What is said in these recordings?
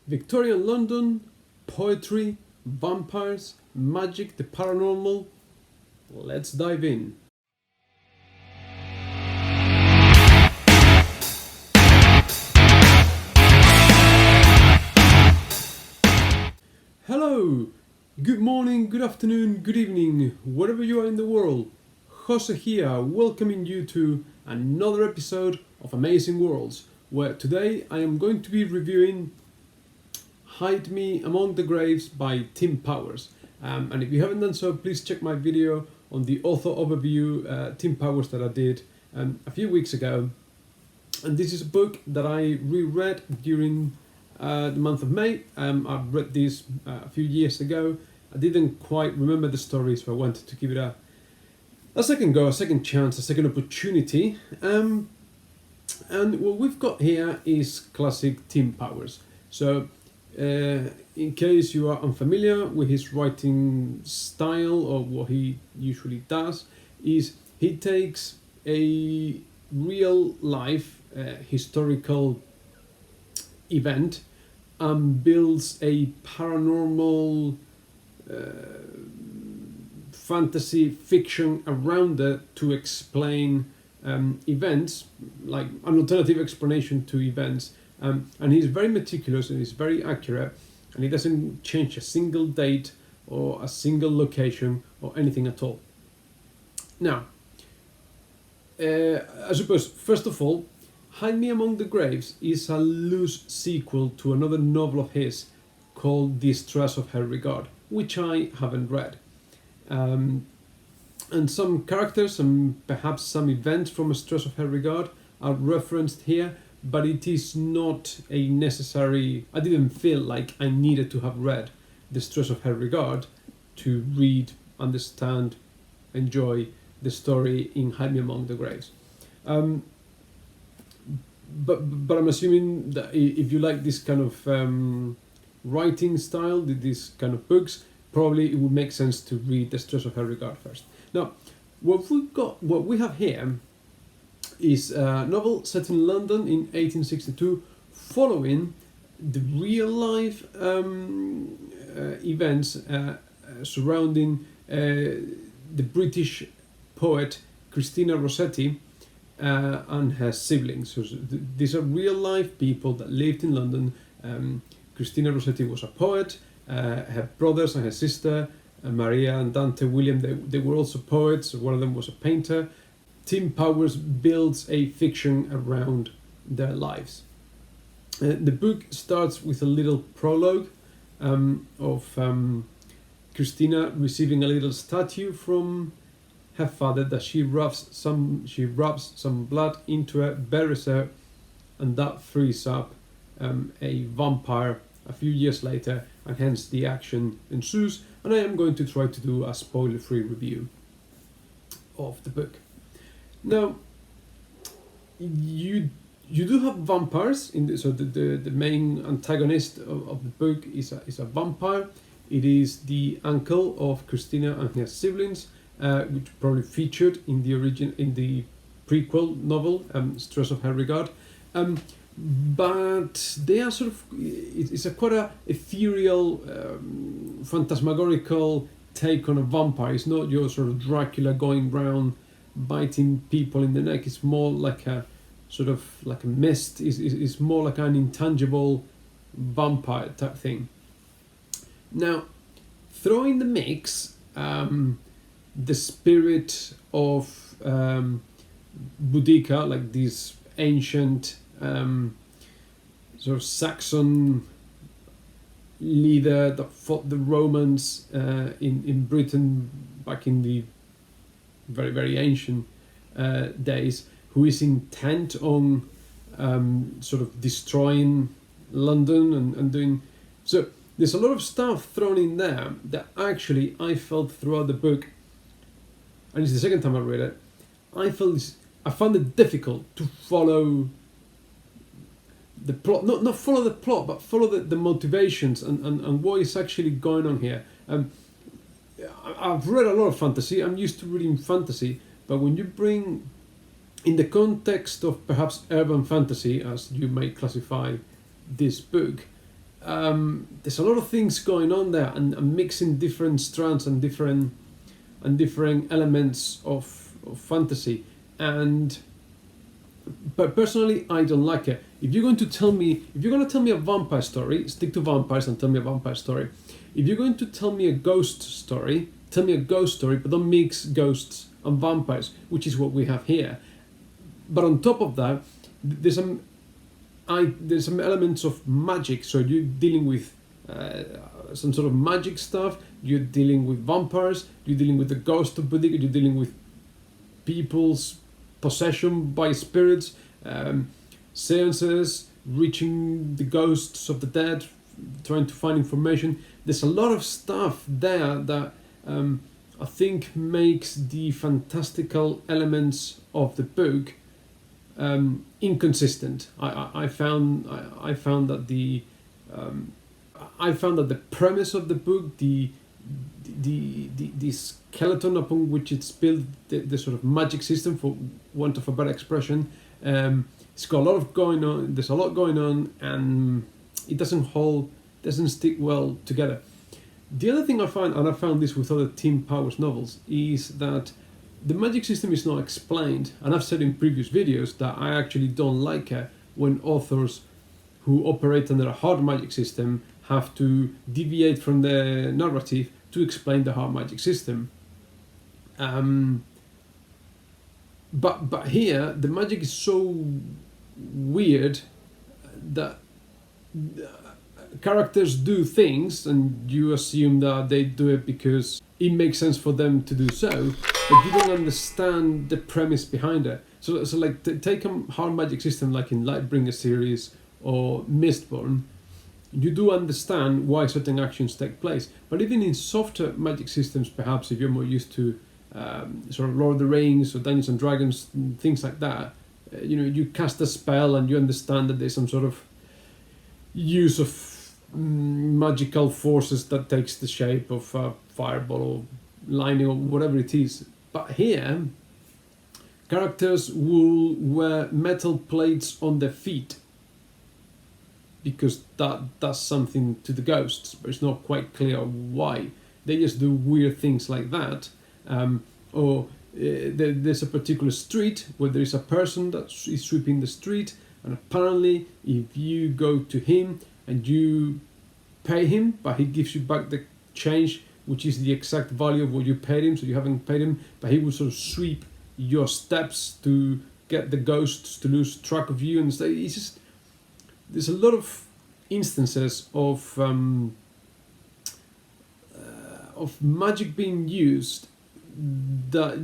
Victorian London, poetry, vampires, magic, the paranormal. Let's dive in. Hello, good morning, good afternoon, good evening, wherever you are in the world. Jose here, welcoming you to another episode of Amazing Worlds, where today I am going to be reviewing Hide Me Among the Graves by Tim Powers. And if you haven't done so, please check my video on the author overview, Tim Powers, that I did a few weeks ago. And this is a book that I reread during the month of May. I read this a few years ago. I didn't quite remember the story, so I wanted to give it a second go, a second chance, a second opportunity. And what we've got here is classic Tim Powers. So, in case you are unfamiliar with his writing style or what he usually does, is he takes a real life historical event and builds a paranormal fantasy fiction around it to explain events, like an alternative explanation to events. And he's very meticulous and he's very accurate, and he doesn't change a single date or a single location or anything at all. Now, I suppose, first of all, Hide Me Among the Graves is a loose sequel to another novel of his called Distress of Her Regard, which I haven't read. And some characters and perhaps some events from Distress of Her Regard are referenced here, but it is not a necessary... I didn't feel like I needed to have read Distress of Her Regard to read, understand, enjoy the story in Hide Me Among the Graves. But I'm assuming that if you like this kind of writing style, this kind of books, probably it would make sense to read Distress of Her Regard first. Now, what we have here is a novel set in London in 1862, following the real life events surrounding the British poet Christina Rossetti and her siblings. So these are real life people that lived in London. Christina Rossetti was a poet. Her brothers and her sister, Maria and Dante William, they were also poets. One of them was a painter. Tim Powers builds a fiction around their lives. The book starts with a little prologue of Christina receiving a little statue from her father that she rubs some blood into it, buries her, and that frees up a vampire a few years later, and hence the action ensues. And I am going to try to do a spoiler-free review of the book. Now, you do have vampires in the, so the main antagonist of the book is a vampire. It is the uncle of Christina and her siblings, which probably featured in the prequel novel, Distress of Her Regard. But they are sort of, it's a quite a ethereal, phantasmagorical take on a vampire. It's not your sort of Dracula going round biting people in the neck. It's more like a sort of like a mist. It's more like an intangible vampire type thing. Now, throw in the mix the spirit of Boudica, like this ancient sort of Saxon leader that fought the Romans in Britain back in the very, very ancient days, who is intent on sort of destroying London and doing... So there's a lot of stuff thrown in there that actually I felt throughout the book, and it's the second time I read it, I found it difficult to follow the plot, not follow the plot, but follow the motivations and what is actually going on here. I've read a lot of fantasy, I'm used to reading fantasy, but when you bring, in the context of perhaps urban fantasy, as you may classify this book, there's a lot of things going on there, and mixing different strands and different elements of fantasy. But personally, I don't like it. If you're going to tell me a vampire story, stick to vampires and tell me a vampire story. If you're going to tell me a ghost story, tell me a ghost story, but don't mix ghosts and vampires, which is what we have here. But on top of that, there's some elements of magic. So you're dealing with some sort of magic stuff. You're dealing with vampires. You're dealing with the ghost of Boudica. You're dealing with people's possession by spirits, seances, reaching the ghosts of the dead, trying to find information. There's a lot of stuff there that I think makes the fantastical elements of the book inconsistent. I found that the premise of the book, the skeleton upon which it's built, the sort of magic system, for want of a better expression, it's got a lot of going on. There's a lot going on, and it doesn't stick well together. The other thing I find, and I found this with other Tim Powers novels, is that the magic system is not explained. And I've said in previous videos that I actually don't like it when authors who operate under a hard magic system have to deviate from the narrative to explain the hard magic system. But here the magic is so weird that characters do things and you assume that they do it because it makes sense for them to do so, but you don't understand the premise behind it. So like take a hard magic system like in Lightbringer series or Mistborn, you do understand why certain actions take place. But even in softer magic systems, perhaps if you're more used to sort of Lord of the Rings or Dungeons and Dragons, things like that, you cast a spell and you understand that there's some sort of use of magical forces that takes the shape of a fireball or lightning or whatever it is. But here, characters will wear metal plates on their feet because that does something to the ghosts, but it's not quite clear why. They just do weird things like that. There's a particular street where there is a person that is sweeping the street, and apparently if you go to him and you pay him, but he gives you back the change, which is the exact value of what you paid him, so you haven't paid him, but he will sort of sweep your steps to get the ghosts to lose track of you. And it's just, there's a lot of instances of magic being used that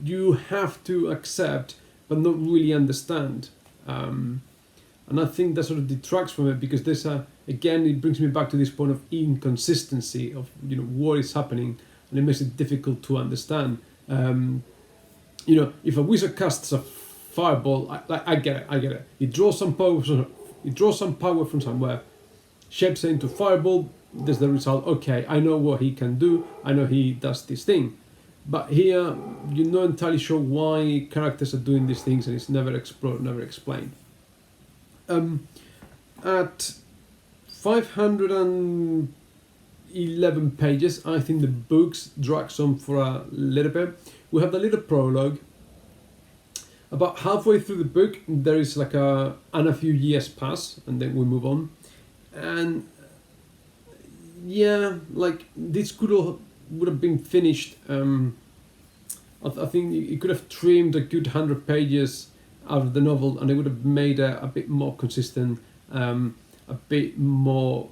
you have to accept but not really understand, and I think that sort of detracts from it, because there's again, it brings me back to this point of inconsistency of what is happening, and it makes it difficult to understand. If a wizard casts a fireball, I get it. He draws some power from somewhere, shapes it into fireball. There's the result. Okay, I know what he can do. I know he does this thing. But here, you're not entirely sure why characters are doing these things, and it's never explored, never explained. At 511 pages, I think the book drags on for a little bit. We have the little prologue. About halfway through the book, there is like and a few years pass, and then we move on. And yeah, like this would have been finished. I think it could have trimmed a good 100 pages out of the novel, and it would have made it a bit more consistent, a bit more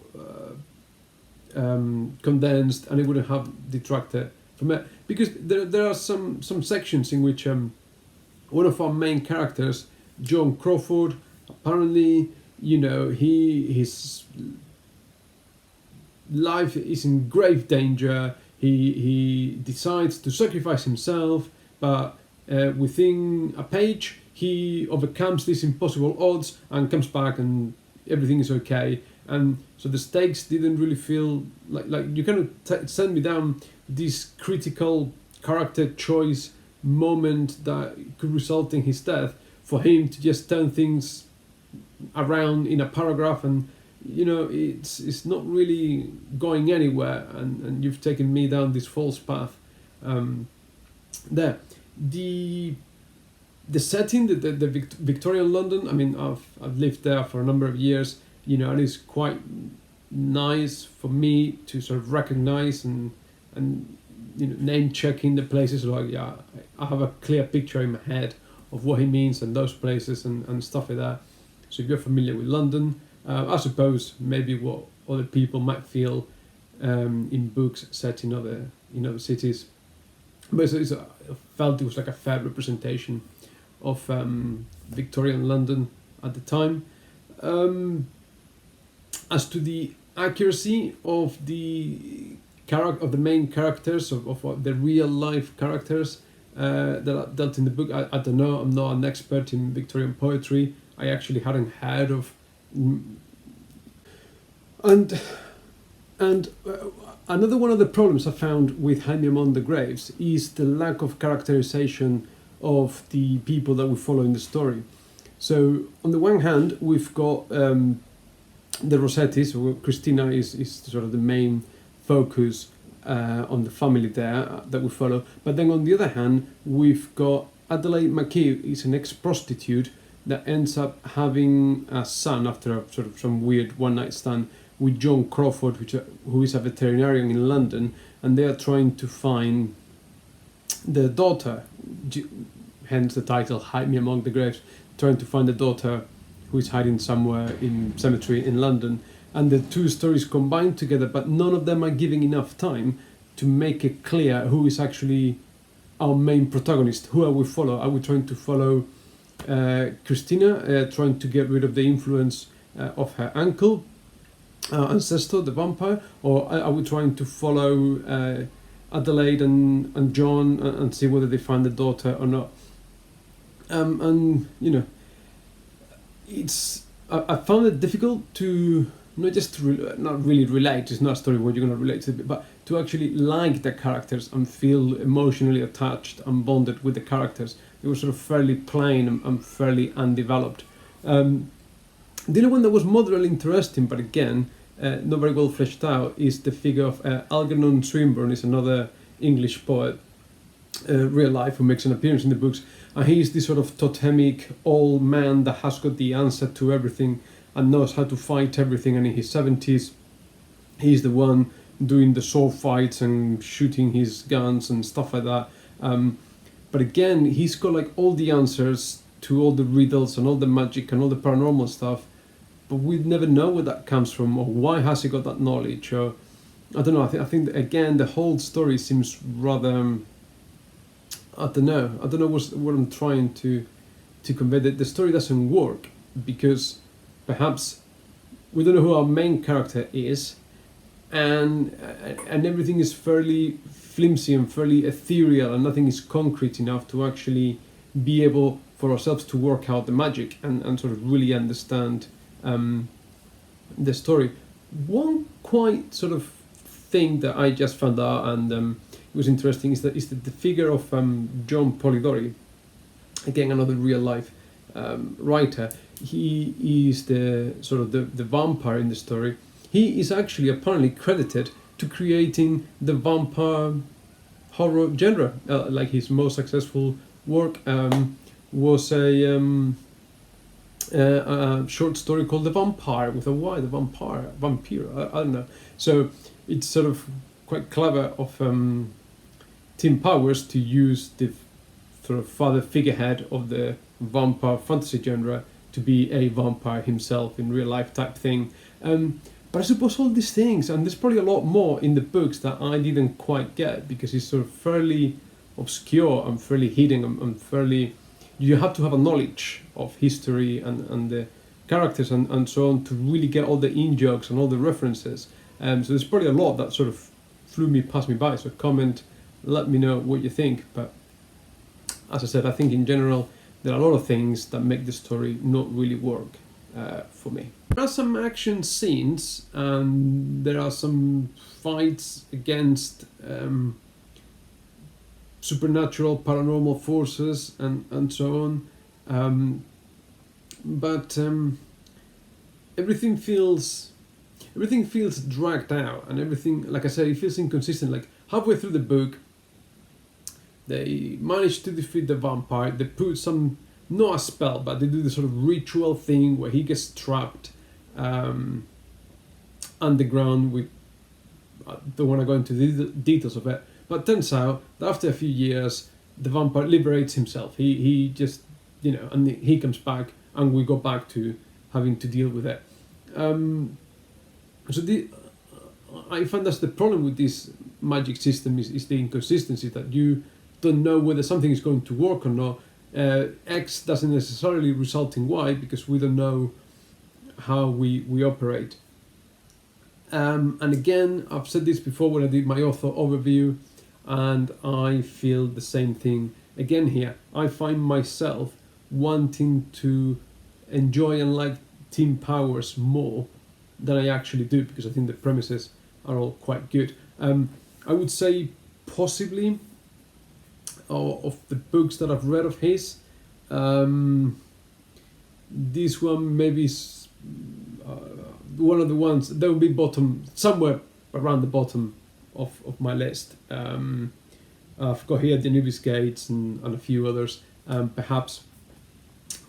condensed, and it wouldn't have detracted from it. Because there are some sections in which one of our main characters, John Crawford, apparently, his life is in grave danger. He decides to sacrifice himself, but within a page, he overcomes these impossible odds and comes back, and everything is okay. And so the stakes didn't really feel like you kind of sent me down this critical character choice moment that could result in his death, for him to just turn things around in a paragraph and it's not really going anywhere, and you've taken me down this false path. There, the setting, the Victorian London. I mean, I've lived there for a number of years. And it's quite nice for me to sort of recognize and name checking the places. Like, yeah, I have a clear picture in my head of what he means and those places and stuff like that. So if you're familiar with London, I suppose maybe what other people might feel in books set in other cities. But I felt it was like a fair representation of Victorian London at the time. As to the accuracy of the main characters, of the real life characters that are dealt in the book, I don't know. I'm not an expert in Victorian poetry. I actually hadn't heard of. And another one of the problems I found with Jaime Among the Graves is the lack of characterization of the people that we follow in the story. So on the one hand, we've got the Rossettis. Christina is sort of the main focus on the family there that we follow. But then on the other hand, we've got Adelaide McKee is an ex-prostitute that ends up having a son after a sort of some weird one-night stand with John Crawford, who is a veterinarian in London, and they are trying to find the daughter, hence the title, Hide Me Among the Graves, trying to find the daughter who is hiding somewhere in cemetery in London. And the two stories combined together, but none of them are giving enough time to make it clear who is actually our main protagonist. Who are we follow? Are we trying to follow Christina, trying to get rid of the influence of her uncle, ancestor, the vampire, or are we trying to follow Adelaide and John and see whether they find the daughter or not? I found it difficult to not really relate. It's not a story where you're going to relate to it, but to actually like the characters and feel emotionally attached and bonded with the characters. They were sort of fairly plain and fairly undeveloped. The only one that was moderately interesting, but again, not very well fleshed out, is the figure of Algernon Swinburne. Is another English poet, real life, who makes an appearance in the books, and he's this sort of totemic old man that has got the answer to everything and knows how to fight everything, and in his 70s he's the one doing the sword fights and shooting his guns and stuff like that. But again, he's got like all the answers to all the riddles and all the magic and all the paranormal stuff, but we never know where that comes from, or why has he got that knowledge, or I don't know. I think that, again, the whole story seems rather I don't know what I'm trying to convey. That the story doesn't work because perhaps we don't know who our main character is, and everything is fairly flimsy and fairly ethereal, and nothing is concrete enough to actually be able for ourselves to work out the magic and sort of really understand the story. One quite sort of thing that I just found out and it was interesting is that the figure of John Polidori, again another real life writer. He is the sort of the vampire in the story. He is actually apparently credited to creating the vampire horror genre. Like his most successful work was a short story called The Vampire with a Y, The Vampire. I don't know. So it's sort of quite clever of Tim Powers to use the sort of father figurehead of the vampire fantasy genre to be a vampire himself in real life type thing. But I suppose all these things, and there's probably a lot more in the books that I didn't quite get because it's sort of fairly obscure and fairly hidden and fairly, you have to have a knowledge of history and the characters and so on to really get all the in-jokes and all the references. So there's probably a lot that sort of passed me by. So comment, let me know what you think. But as I said, I think in general there are a lot of things that make the story not really work for me. There are some action scenes and there are some fights against supernatural, paranormal forces and so on. But everything feels everything feels dragged out, and everything, like I said, it feels inconsistent. Like halfway through the book, they manage to defeat the vampire. They put some, not a spell, but they do the sort of ritual thing where he gets trapped underground. With I don't want to go into the details of it, but it turns out that after a few years, the vampire liberates himself. He just, and he comes back, and we go back to having to deal with it. I find that's the problem with this magic system is the inconsistency, that you don't know whether something is going to work or not. X doesn't necessarily result in Y because we don't know how we operate. And again, I've said this before when I did my author overview, and I feel the same thing again here. I find myself wanting to enjoy and like Tim Powers more than I actually do, because I think the premises are all quite good. I would say possibly of the books that I've read of his, this one maybe is one of the ones that will be somewhere around the bottom of my list. I've got here The Anubis Gates and a few others. Perhaps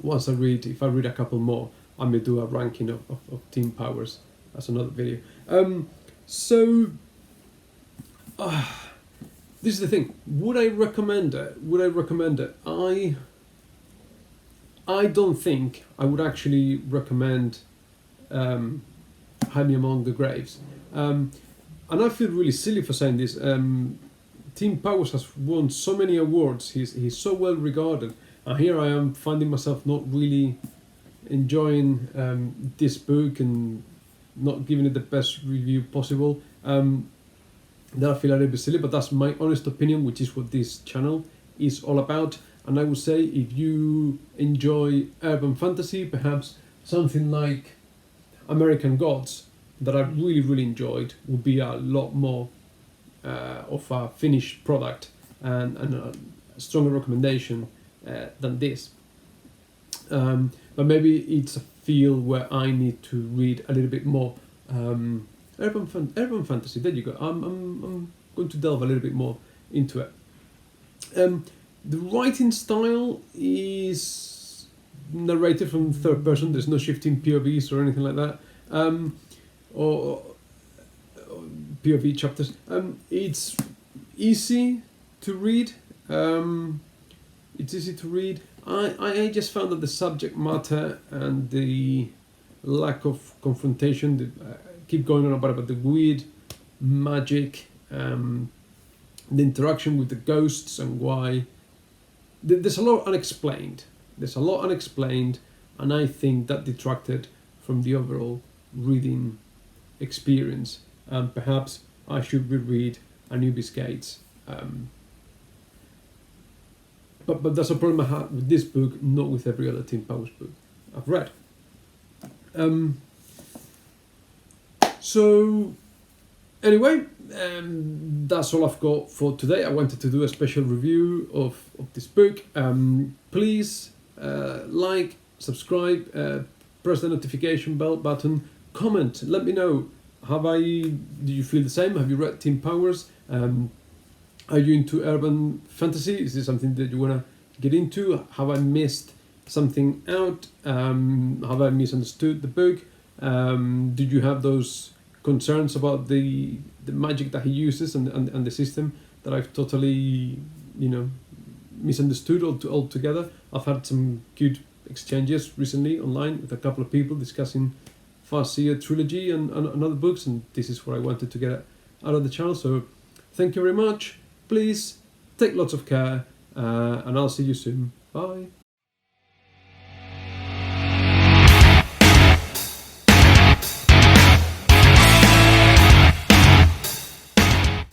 once if I read a couple more, I may do a ranking of Tim Powers as another video. This is the thing. Would I recommend it? I don't think I would actually recommend Hide Me Among the Graves. And I feel really silly for saying this. Tim Powers has won so many awards. He's so well regarded. And here I am finding myself not really enjoying this book and not giving it the best review possible. That I feel a little bit silly, but that's my honest opinion, which is what this channel is all about. And I would say if you enjoy urban fantasy, perhaps something like American Gods, that I really, really enjoyed, would be a lot more of a finished product and a stronger recommendation than this. But maybe it's a field where I need to read a little bit more urban fantasy. There you go. I'm going to delve a little bit more into it. The writing style is narrated from third person. There's no shifting POVs or anything like that, or POV chapters. It's easy to read. I just found that the subject matter and the lack of confrontation, keep going on about the weird magic, the interaction with the ghosts and why. There's a lot unexplained. And I think that detracted from the overall reading experience. Perhaps I should reread Anubis Gates. But that's a problem I had with this book, not with every other Tim Powers book I've read. So anyway, that's all I've got for today. I wanted to do a special review of this book. Please like, subscribe, press the notification bell button, comment, let me know. Do you feel the same? Have you read Tim Powers? Are you into urban fantasy? Is this something that you want to get into? Have I missed something out? Have I misunderstood the book? Did you have those concerns about the magic that he uses and the system that I've totally, misunderstood altogether? I've had some good exchanges recently online with a couple of people discussing Farseer trilogy and other books, and this is what I wanted to get out of the channel. So thank you very much. Please take lots of care, and I'll see you soon. Bye.